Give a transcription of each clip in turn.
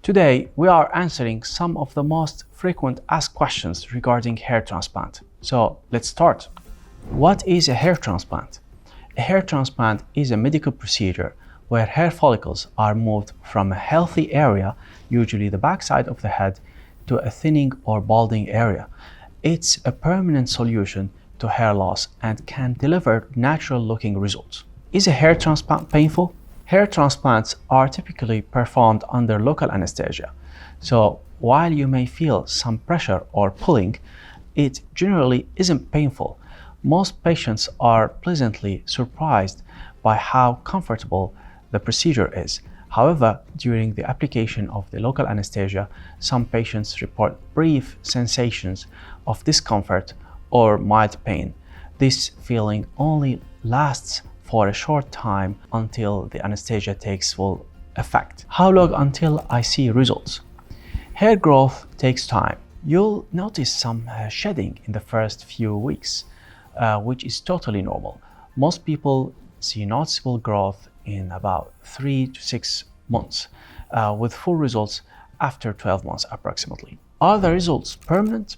Today, we are answering some of the most frequent asked questions regarding hair transplant. So let's start. What is a hair transplant? A hair transplant is a medical procedure where hair follicles are moved from a healthy area, usually the backside of the head, to a thinning or balding area. It's a permanent solution to hair loss and can deliver natural-looking results. Is a hair transplant painful? Hair transplants are typically performed under local anesthesia. So while you may feel some pressure or pulling, it generally isn't painful. Most patients are pleasantly surprised by how comfortable the procedure is. However, during the application of the local anesthesia, some patients report brief sensations of discomfort or mild pain. This feeling only lasts for a short time until the anesthesia takes full effect. How long until I see results? Hair growth takes time. You'll notice some shedding in the first few weeks, which is totally normal. Most people see noticeable growth in about 3 to 6 months, with full results after 12 months approximately. Are the results permanent?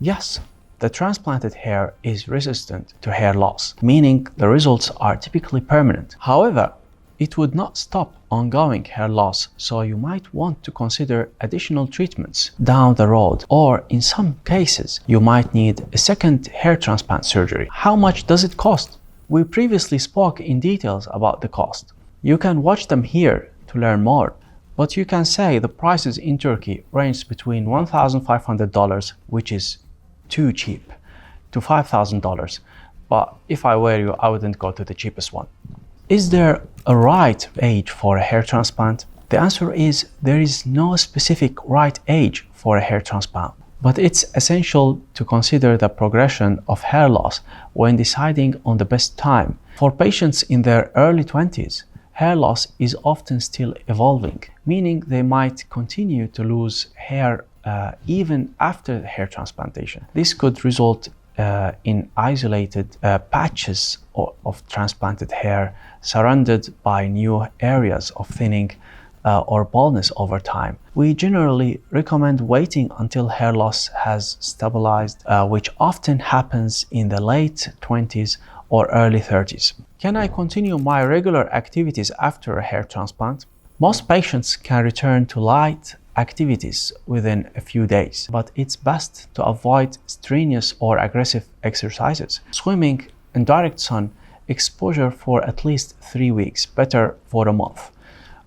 Yes. The transplanted hair is resistant to hair loss, meaning the results are typically permanent. However, it would not stop ongoing hair loss, so you might want to consider additional treatments down the road, or in some cases, you might need a second hair transplant surgery. How much does it cost? We previously spoke in details about the cost. You can watch them here to learn more, but you can say the prices in Turkey range between $1,500, which is too cheap, to $5,000, but if I were you, I wouldn't go to the cheapest one. Is there a right age for a hair transplant? The answer is there is no specific right age for a hair transplant, but it's essential to consider the progression of hair loss when deciding on the best time. For patients in their early 20s, hair loss is often still evolving, meaning they might continue to lose hair even after the hair transplantation. This could result in isolated patches of transplanted hair surrounded by new areas of thinning or baldness over time. We generally recommend waiting until hair loss has stabilized, which often happens in the late 20s or early 30s. Can I continue my regular activities after a hair transplant? Most patients can return to light activities within a few days, but it's best to avoid strenuous or aggressive exercises. Swimming in direct sun exposure for at least 3 weeks, better for a month.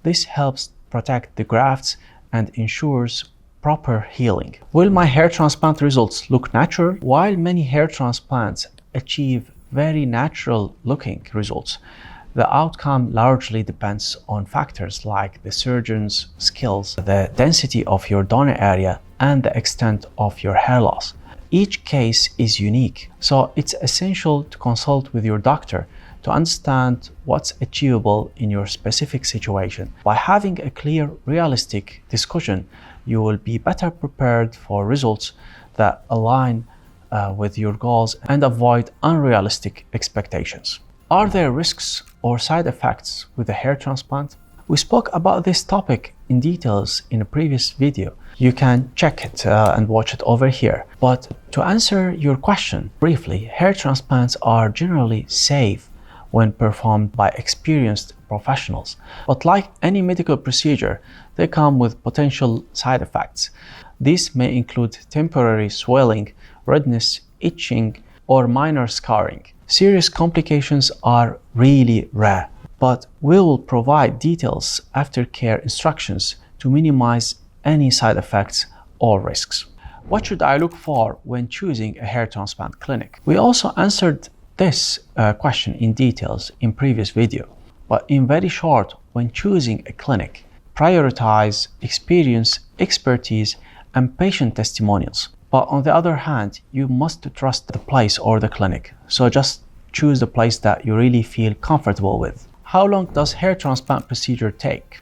This helps protect the grafts and ensures proper healing. Will my hair transplant results look natural? While many hair transplants achieve very natural looking results, the outcome largely depends on factors like the surgeon's skills, the density of your donor area, and the extent of your hair loss. Each case is unique, so it's essential to consult with your doctor to understand what's achievable in your specific situation. By having a clear, realistic discussion, you will be better prepared for results that align with your goals and avoid unrealistic expectations. Are there risks or side effects with a hair transplant? We spoke about this topic in details in a previous video. You can check it and watch it over here. But to answer your question briefly, hair transplants are generally safe when performed by experienced professionals. But like any medical procedure, they come with potential side effects. These may include temporary swelling, redness, itching, or minor scarring. Serious complications are really rare, but we will provide details aftercare instructions to minimize any side effects or risks. What should I look for when choosing a hair transplant clinic? We also answered this question in details in previous video, but in very short, when choosing a clinic, prioritize experience, expertise, and patient testimonials. But on the other hand, you must trust the place or the clinic. So just choose the place that you really feel comfortable with. How long does hair transplant procedure take?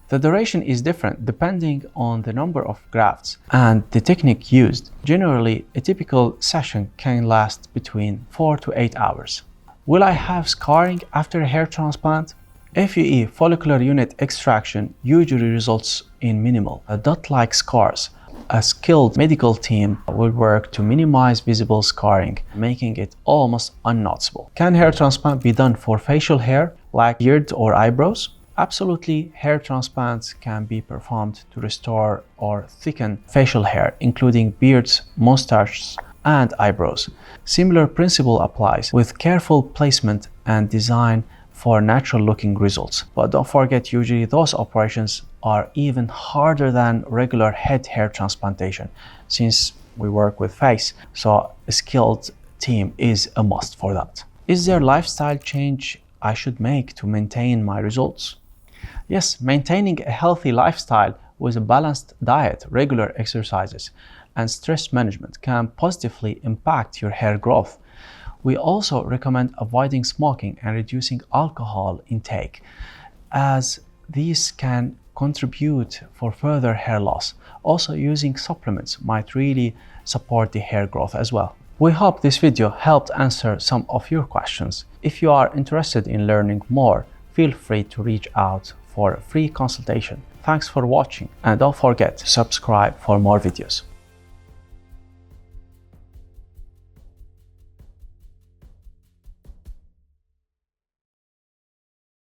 The duration is different depending on the number of grafts and the technique used. Generally, a typical session can last between 4 to 8 hours. Will I have scarring after a hair transplant? FUE follicular unit extraction usually results in minimal, dot-like scars. A skilled medical team will work to minimize visible scarring, making it almost unnoticeable. Can hair transplant be done for facial hair, like beard or eyebrows? Absolutely, hair transplants can be performed to restore or thicken facial hair, including beards, mustaches, and eyebrows. Similar principle applies with careful placement and design for natural-looking results. But don't forget, usually those operations are even harder than regular head hair transplantation, since we work with face, so a skilled team is a must for that. Is there lifestyle change I should make to maintain my results? Yes, maintaining a healthy lifestyle with a balanced diet, regular exercises, and stress management can positively impact your hair growth. We also recommend avoiding smoking and reducing alcohol intake, as these can contribute for further hair loss. Also, using supplements might really support the hair growth as well. We hope this video helped answer some of your questions. If you are interested in learning more, feel free to reach out for a free consultation. Thanks for watching, and don't forget to subscribe for more videos.